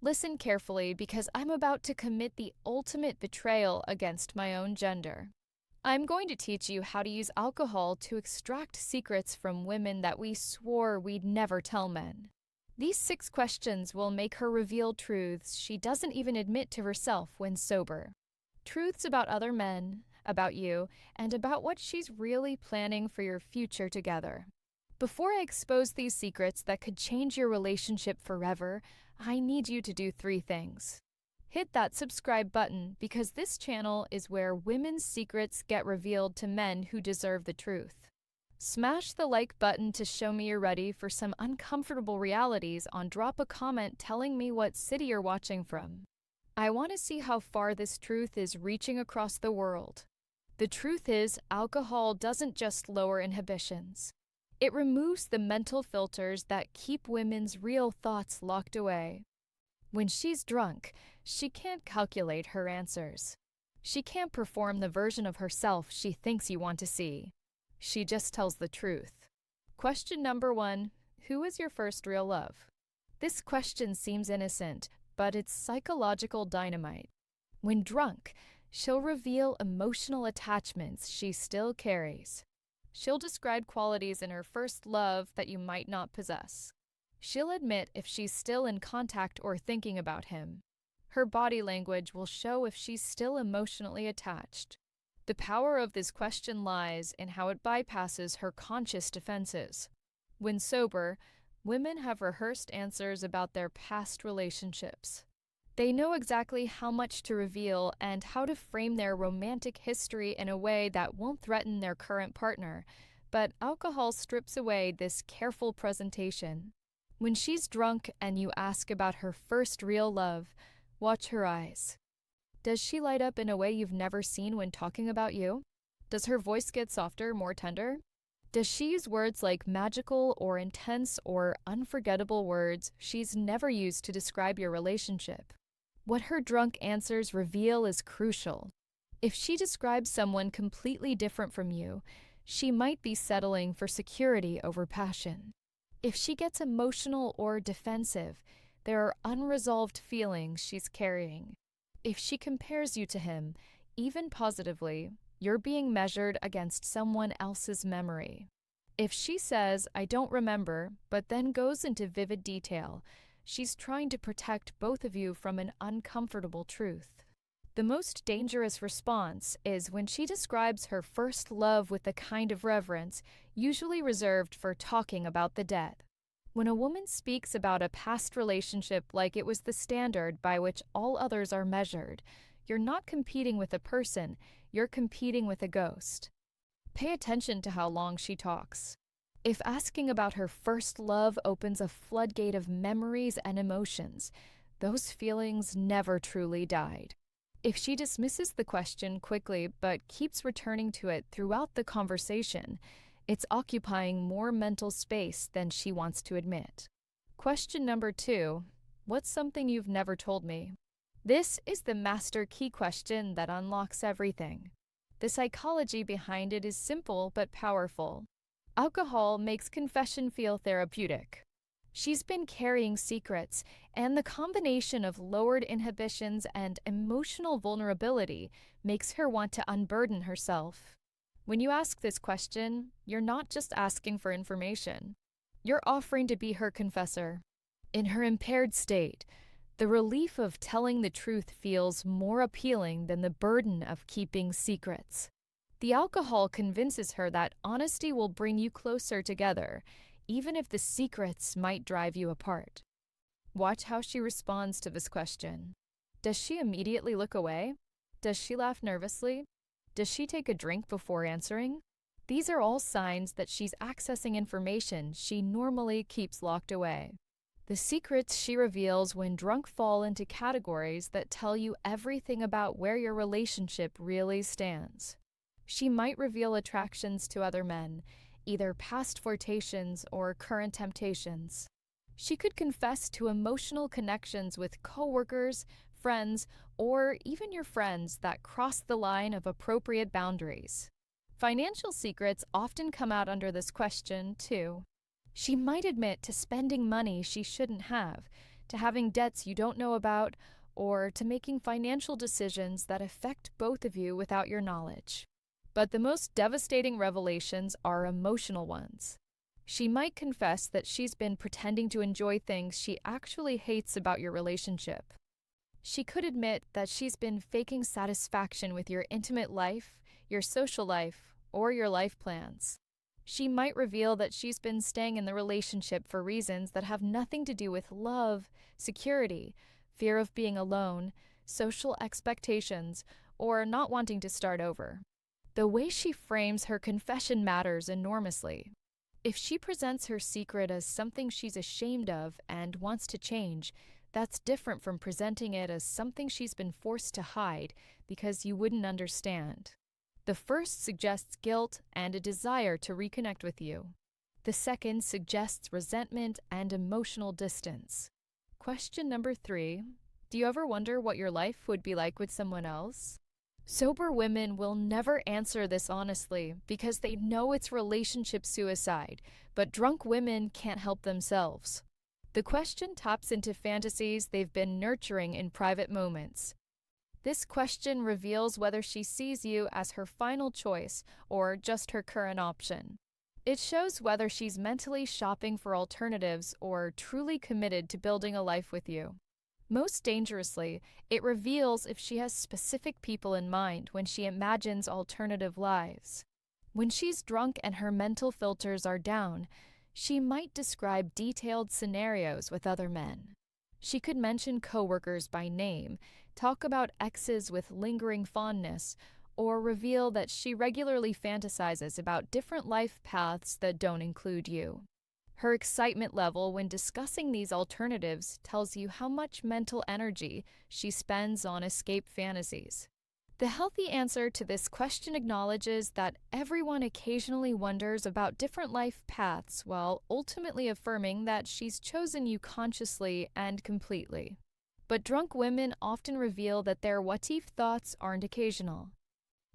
Listen carefully because I'm about to commit the ultimate betrayal against my own gender. I'm going to teach you how to use alcohol to extract secrets from women that we swore we'd never tell men. These 6 questions will make her reveal truths she doesn't even admit to herself when sober. Truths about other men, about you, and about what she's really planning for your future together. Before I expose these secrets that could change your relationship forever, I need you to do 3 things. Hit that subscribe button because this channel is where women's secrets get revealed to men who deserve the truth. Smash the like button to show me you're ready for some uncomfortable realities and drop a comment telling me what city you're watching from. I want to see how far this truth is reaching across the world. The truth is, alcohol doesn't just lower inhibitions. It removes the mental filters that keep women's real thoughts locked away. When she's drunk, she can't calculate her answers. She can't perform the version of herself she thinks you want to see. She just tells the truth. Question number 1. Who is your first real love? This question seems innocent, but it's psychological dynamite. When drunk, she'll reveal emotional attachments she still carries. She'll describe qualities in her first love that you might not possess. She'll admit if she's still in contact or thinking about him. Her body language will show if she's still emotionally attached. The power of this question lies in how it bypasses her conscious defenses. When sober, women have rehearsed answers about their past relationships. They know exactly how much to reveal and how to frame their romantic history in a way that won't threaten their current partner, but alcohol strips away this careful presentation. When she's drunk and you ask about her first real love, watch her eyes. Does she light up in a way you've never seen when talking about you? Does her voice get softer, more tender? Does she use words like magical or intense or unforgettable words she's never used to describe your relationship? What her drunk answers reveal is crucial. If she describes someone completely different from you, she might be settling for security over passion. If she gets emotional or defensive, there are unresolved feelings she's carrying. If she compares you to him, even positively, you're being measured against someone else's memory. If she says, "I don't remember," but then goes into vivid detail, she's trying to protect both of you from an uncomfortable truth. The most dangerous response is when she describes her first love with the kind of reverence usually reserved for talking about the dead. When a woman speaks about a past relationship like it was the standard by which all others are measured, you're not competing with a person, you're competing with a ghost. Pay attention to how long she talks. If asking about her first love opens a floodgate of memories and emotions, those feelings never truly died. If she dismisses the question quickly but keeps returning to it throughout the conversation, it's occupying more mental space than she wants to admit. Question number 2. What's something you've never told me? This is the master key question that unlocks everything. The psychology behind it is simple but powerful. Alcohol makes confession feel therapeutic. She's been carrying secrets, and the combination of lowered inhibitions and emotional vulnerability makes her want to unburden herself. When you ask this question, you're not just asking for information. You're offering to be her confessor. In her impaired state, the relief of telling the truth feels more appealing than the burden of keeping secrets. The alcohol convinces her that honesty will bring you closer together, even if the secrets might drive you apart. Watch how she responds to this question. Does she immediately look away? Does she laugh nervously? Does she take a drink before answering? These are all signs that she's accessing information she normally keeps locked away. The secrets she reveals when drunk fall into categories that tell you everything about where your relationship really stands. She might reveal attractions to other men, either past flirtations or current temptations. She could confess to emotional connections with coworkers, friends, or even your friends that cross the line of appropriate boundaries. Financial secrets often come out under this question, too. She might admit to spending money she shouldn't have, to having debts you don't know about, or to making financial decisions that affect both of you without your knowledge. But the most devastating revelations are emotional ones. She might confess that she's been pretending to enjoy things she actually hates about your relationship. She could admit that she's been faking satisfaction with your intimate life, your social life, or your life plans. She might reveal that she's been staying in the relationship for reasons that have nothing to do with love, security, fear of being alone, social expectations, or not wanting to start over. The way she frames her confession matters enormously. If she presents her secret as something she's ashamed of and wants to change, that's different from presenting it as something she's been forced to hide because you wouldn't understand. The first suggests guilt and a desire to reconnect with you. The second suggests resentment and emotional distance. Question number 3. Do you ever wonder what your life would be like with someone else? Sober women will never answer this honestly because they know it's relationship suicide, but drunk women can't help themselves. The question taps into fantasies they've been nurturing in private moments. This question reveals whether she sees you as her final choice or just her current option. It shows whether she's mentally shopping for alternatives or truly committed to building a life with you. Most dangerously, it reveals if she has specific people in mind when she imagines alternative lives. When she's drunk and her mental filters are down, she might describe detailed scenarios with other men. She could mention coworkers by name, talk about exes with lingering fondness, or reveal that she regularly fantasizes about different life paths that don't include you. Her excitement level when discussing these alternatives tells you how much mental energy she spends on escape fantasies. The healthy answer to this question acknowledges that everyone occasionally wonders about different life paths while ultimately affirming that she's chosen you consciously and completely. But drunk women often reveal that their what-if thoughts aren't occasional.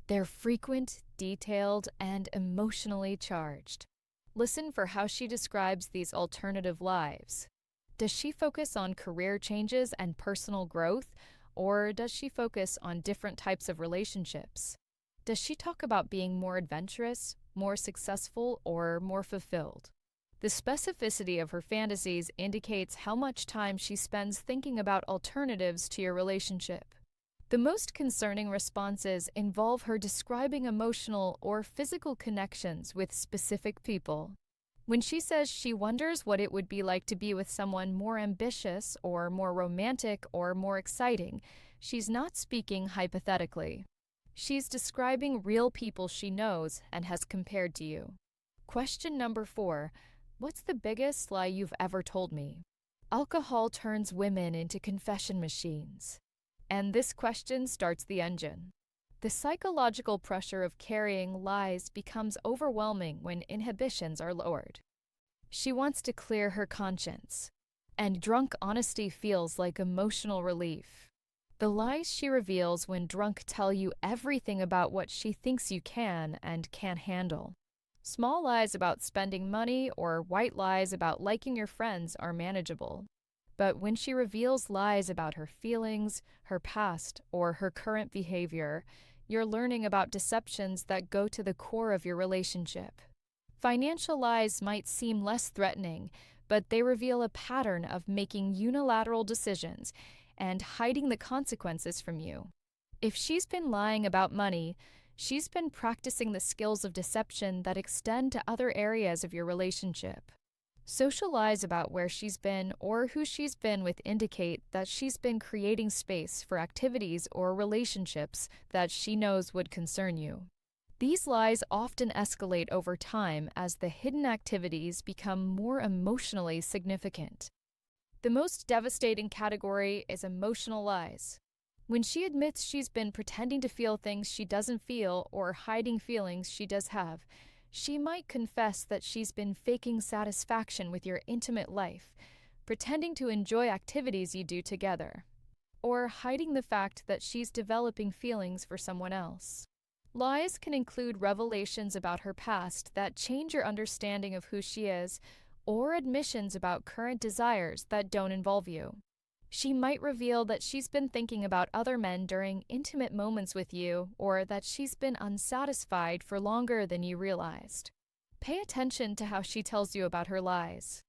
They're frequent, detailed, and emotionally charged. Listen for how she describes these alternative lives. Does she focus on career changes and personal growth, or does she focus on different types of relationships? Does she talk about being more adventurous, more successful, or more fulfilled? The specificity of her fantasies indicates how much time she spends thinking about alternatives to your relationship. The most concerning responses involve her describing emotional or physical connections with specific people. When she says she wonders what it would be like to be with someone more ambitious or more romantic or more exciting, she's not speaking hypothetically. She's describing real people she knows and has compared to you. Question number 4. What's the biggest lie you've ever told me? Alcohol turns women into confession machines. And this question starts the engine. The psychological pressure of carrying lies becomes overwhelming when inhibitions are lowered. She wants to clear her conscience, and drunk honesty feels like emotional relief. The lies she reveals when drunk tell you everything about what she thinks you can and can't handle. Small lies about spending money or white lies about liking your friends are manageable. But when she reveals lies about her feelings, her past, or her current behavior, you're learning about deceptions that go to the core of your relationship. Financial lies might seem less threatening, but they reveal a pattern of making unilateral decisions and hiding the consequences from you. If she's been lying about money, she's been practicing the skills of deception that extend to other areas of your relationship. Social lies about where she's been or who she's been with indicate that she's been creating space for activities or relationships that she knows would concern you. These lies often escalate over time as the hidden activities become more emotionally significant. The most devastating category is emotional lies. When she admits she's been pretending to feel things she doesn't feel or hiding feelings she does have, she might confess that she's been faking satisfaction with your intimate life, pretending to enjoy activities you do together, or hiding the fact that she's developing feelings for someone else. Lies can include revelations about her past that change your understanding of who she is, or admissions about current desires that don't involve you. She might reveal that she's been thinking about other men during intimate moments with you, or that she's been unsatisfied for longer than you realized. Pay attention to how she tells you about her lies.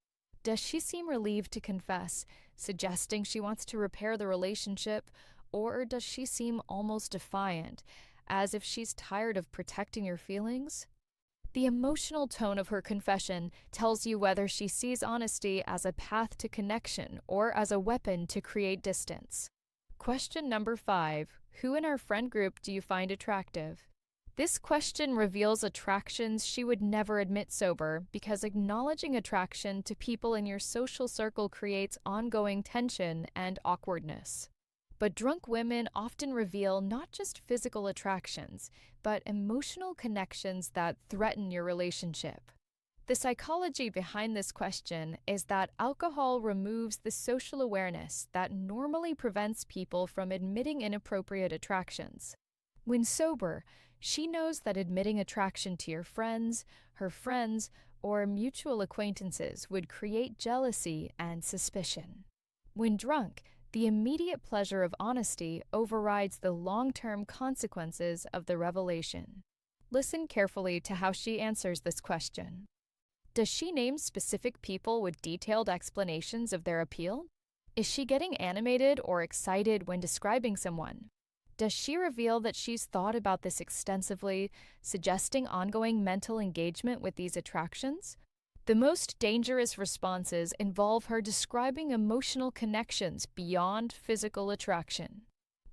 Does she seem relieved to confess, suggesting she wants to repair the relationship, or does she seem almost defiant, as if she's tired of protecting your feelings? The emotional tone of her confession tells you whether she sees honesty as a path to connection or as a weapon to create distance. Question number 5. Who in our friend group do you find attractive? This question reveals attractions she would never admit sober, because acknowledging attraction to people in your social circle creates ongoing tension and awkwardness. But drunk women often reveal not just physical attractions, but emotional connections that threaten your relationship. The psychology behind this question is that alcohol removes the social awareness that normally prevents people from admitting inappropriate attractions. When sober, she knows that admitting attraction to your friends, her friends, or mutual acquaintances would create jealousy and suspicion. When drunk, the immediate pleasure of honesty overrides the long-term consequences of the revelation. Listen carefully to how she answers this question. Does she name specific people with detailed explanations of their appeal? Is she getting animated or excited when describing someone? Does she reveal that she's thought about this extensively, suggesting ongoing mental engagement with these attractions? The most dangerous responses involve her describing emotional connections beyond physical attraction.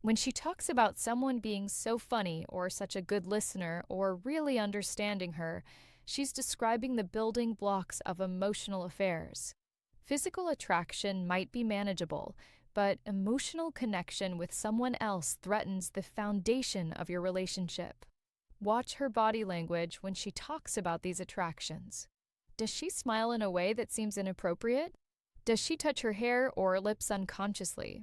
When she talks about someone being so funny or such a good listener or really understanding her, she's describing the building blocks of emotional affairs. Physical attraction might be manageable, but emotional connection with someone else threatens the foundation of your relationship. Watch her body language when she talks about these attractions. Does she smile in a way that seems inappropriate? Does she touch her hair or lips unconsciously?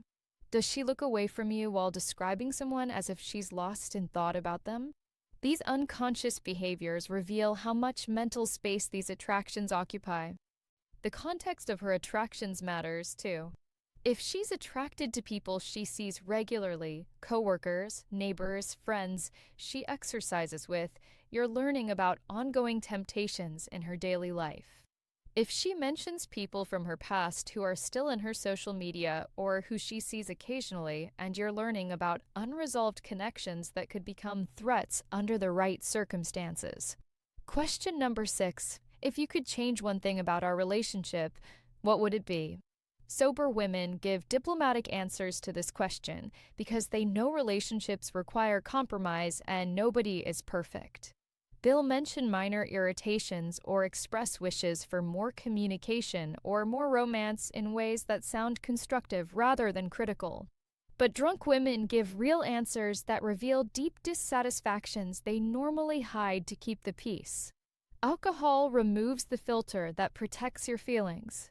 Does she look away from you while describing someone as if she's lost in thought about them? These unconscious behaviors reveal how much mental space these attractions occupy. The context of her attractions matters, too. If she's attracted to people she sees regularly, coworkers, neighbors, friends she exercises with, you're learning about ongoing temptations in her daily life. If she mentions people from her past who are still in her social media or who she sees occasionally, and you're learning about unresolved connections that could become threats under the right circumstances. Question number 6. If you could change one thing about our relationship, what would it be? Sober women give diplomatic answers to this question because they know relationships require compromise and nobody is perfect. They'll mention minor irritations or express wishes for more communication or more romance in ways that sound constructive rather than critical. But drunk women give real answers that reveal deep dissatisfactions they normally hide to keep the peace. Alcohol removes the filter that protects your feelings.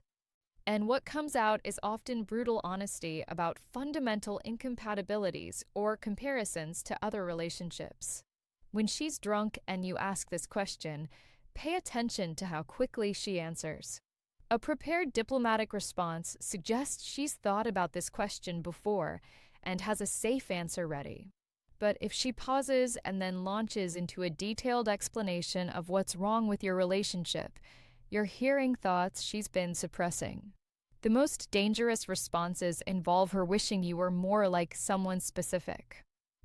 And what comes out is often brutal honesty about fundamental incompatibilities or comparisons to other relationships. When she's drunk and you ask this question, pay attention to how quickly she answers. A prepared diplomatic response suggests she's thought about this question before and has a safe answer ready. But if she pauses and then launches into a detailed explanation of what's wrong with your relationship, you're hearing thoughts she's been suppressing. The most dangerous responses involve her wishing you were more like someone specific.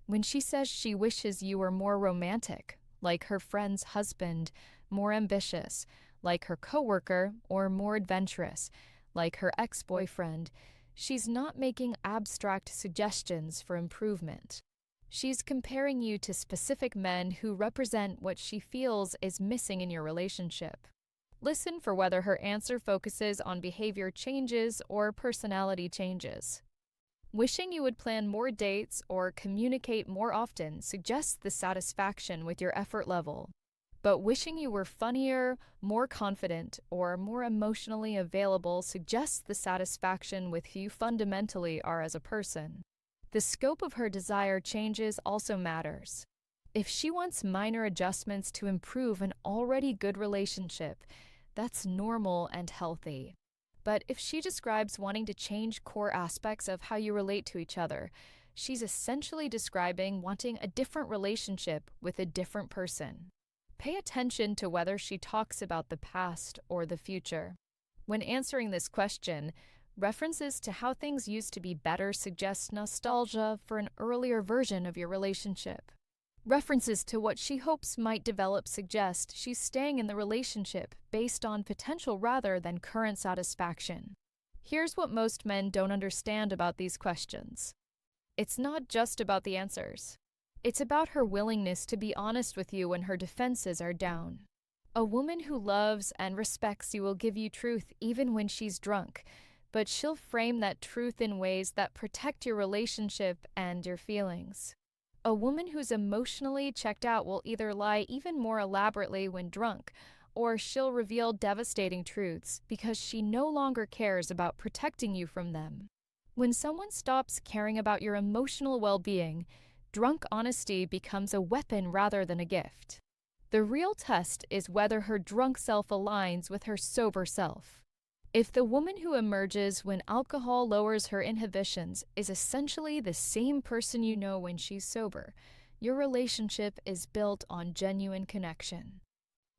When she says she wishes you were more romantic, like her friend's husband, more ambitious, like her coworker, or more adventurous, like her ex-boyfriend, she's not making abstract suggestions for improvement. She's comparing you to specific men who represent what she feels is missing in your relationship. Listen for whether her answer focuses on behavior changes or personality changes. Wishing you would plan more dates or communicate more often suggests the satisfaction with your effort level. But wishing you were funnier, more confident, or more emotionally available suggests the satisfaction with who you fundamentally are as a person. The scope of her desire changes also matters. If she wants minor adjustments to improve an already good relationship, That's normal and healthy. But if she describes wanting to change core aspects of how you relate to each other, she's essentially describing wanting a different relationship with a different person. Pay attention to whether she talks about the past or the future. When answering this question, references to how things used to be better suggest nostalgia for an earlier version of your relationship. References to what she hopes might develop suggest she's staying in the relationship based on potential rather than current satisfaction. Here's what most men don't understand about these questions. It's not just about the answers. It's about her willingness to be honest with you when her defenses are down. A woman who loves and respects you will give you truth even when she's drunk, but she'll frame that truth in ways that protect your relationship and your feelings. A woman who's emotionally checked out will either lie even more elaborately when drunk, or she'll reveal devastating truths because she no longer cares about protecting you from them. When someone stops caring about your emotional well-being, drunk honesty becomes a weapon rather than a gift. The real test is whether her drunk self aligns with her sober self. If the woman who emerges when alcohol lowers her inhibitions is essentially the same person you know when she's sober, your relationship is built on genuine connection.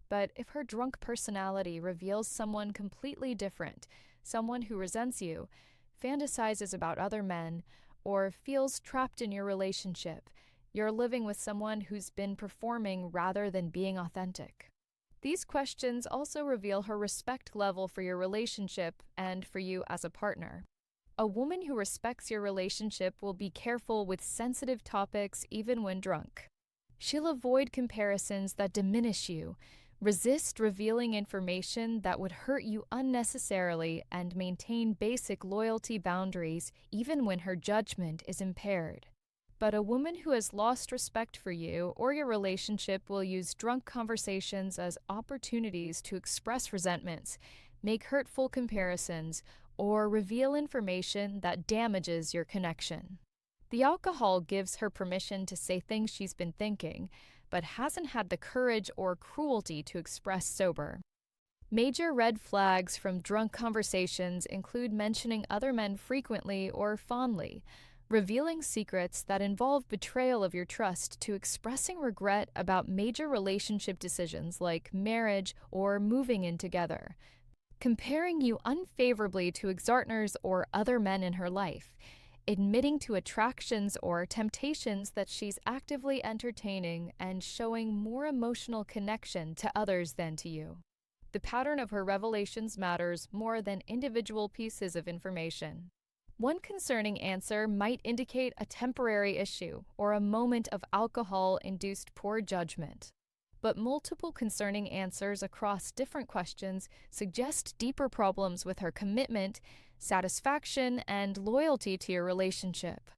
But if her drunk personality reveals someone completely different, someone who resents you, fantasizes about other men, or feels trapped in your relationship, you're living with someone who's been performing rather than being authentic. These questions also reveal her respect level for your relationship and for you as a partner. A woman who respects your relationship will be careful with sensitive topics even when drunk. She'll avoid comparisons that diminish you, resist revealing information that would hurt you unnecessarily, and maintain basic loyalty boundaries even when her judgment is impaired. But a woman who has lost respect for you or your relationship will use drunk conversations as opportunities to express resentments, make hurtful comparisons, or reveal information that damages your connection. The alcohol gives her permission to say things she's been thinking, but hasn't had the courage or cruelty to express sober. Major red flags from drunk conversations include mentioning other men frequently or fondly, revealing secrets that involve betrayal of your trust, to expressing regret about major relationship decisions like marriage or moving in together, comparing you unfavorably to ex-partners or other men in her life, admitting to attractions or temptations that she's actively entertaining, and showing more emotional connection to others than to you. The pattern of her revelations matters more than individual pieces of information. One concerning answer might indicate a temporary issue or a moment of alcohol-induced poor judgment. But multiple concerning answers across different questions suggest deeper problems with her commitment, satisfaction, and loyalty to your relationship.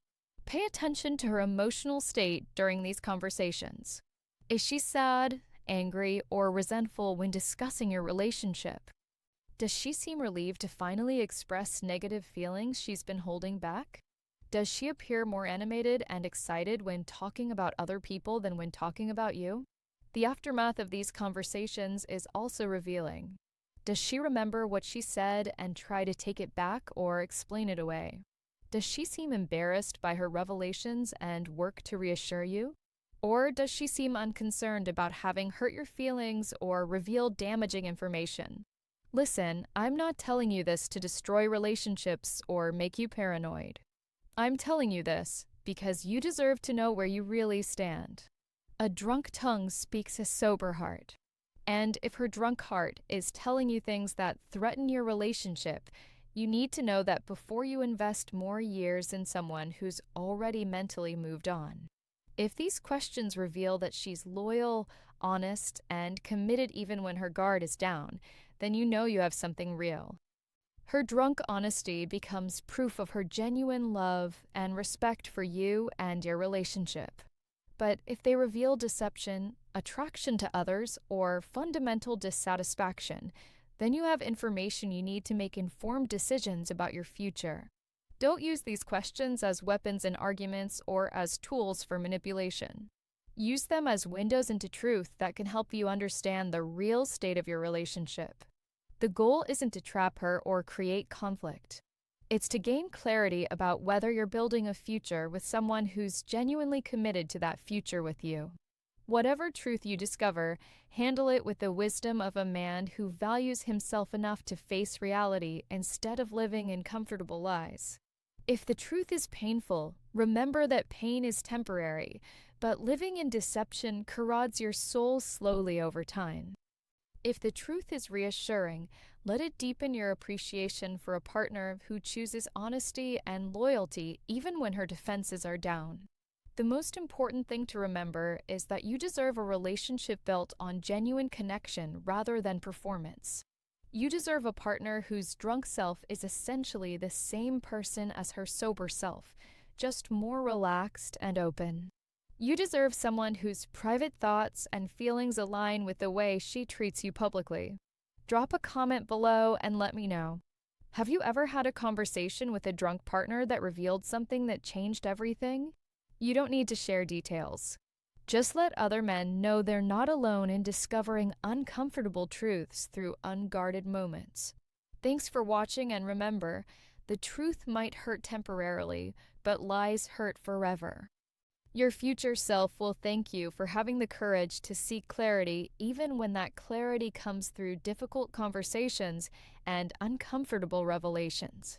Pay attention to her emotional state during these conversations. Is she sad, angry, or resentful when discussing your relationship? Does she seem relieved to finally express negative feelings she's been holding back? Does she appear more animated and excited when talking about other people than when talking about you? The aftermath of these conversations is also revealing. Does she remember what she said and try to take it back or explain it away? Does she seem embarrassed by her revelations and work to reassure you? Or does she seem unconcerned about having hurt your feelings or revealed damaging information? Listen, I'm not telling you this to destroy relationships or make you paranoid. I'm telling you this because you deserve to know where you really stand. A drunk tongue speaks a sober heart. And if her drunk heart is telling you things that threaten your relationship, you need to know that before you invest more years in someone who's already mentally moved on. If these questions reveal that she's loyal, honest, and committed even when her guard is down, then you know you have something real. Her drunk honesty becomes proof of her genuine love and respect for you and your relationship. But if they reveal deception, attraction to others, or fundamental dissatisfaction, then you have information you need to make informed decisions about your future. Don't use these questions as weapons in arguments or as tools for manipulation. Use them as windows into truth that can help you understand the real state of your relationship. The goal isn't to trap her or create conflict. It's to gain clarity about whether you're building a future with someone who's genuinely committed to that future with you. Whatever truth you discover, handle it with the wisdom of a man who values himself enough to face reality instead of living in comfortable lies. If the truth is painful, remember that pain is temporary, but living in deception corrodes your soul slowly over time. If the truth is reassuring, let it deepen your appreciation for a partner who chooses honesty and loyalty even when her defenses are down. The most important thing to remember is that you deserve a relationship built on genuine connection rather than performance. You deserve a partner whose drunk self is essentially the same person as her sober self, just more relaxed and open. You deserve someone whose private thoughts and feelings align with the way she treats you publicly. Drop a comment below and let me know. Have you ever had a conversation with a drunk partner that revealed something that changed everything? You don't need to share details. Just let other men know they're not alone in discovering uncomfortable truths through unguarded moments. Thanks for watching, and remember, the truth might hurt temporarily, but lies hurt forever. Your future self will thank you for having the courage to seek clarity even when that clarity comes through difficult conversations and uncomfortable revelations.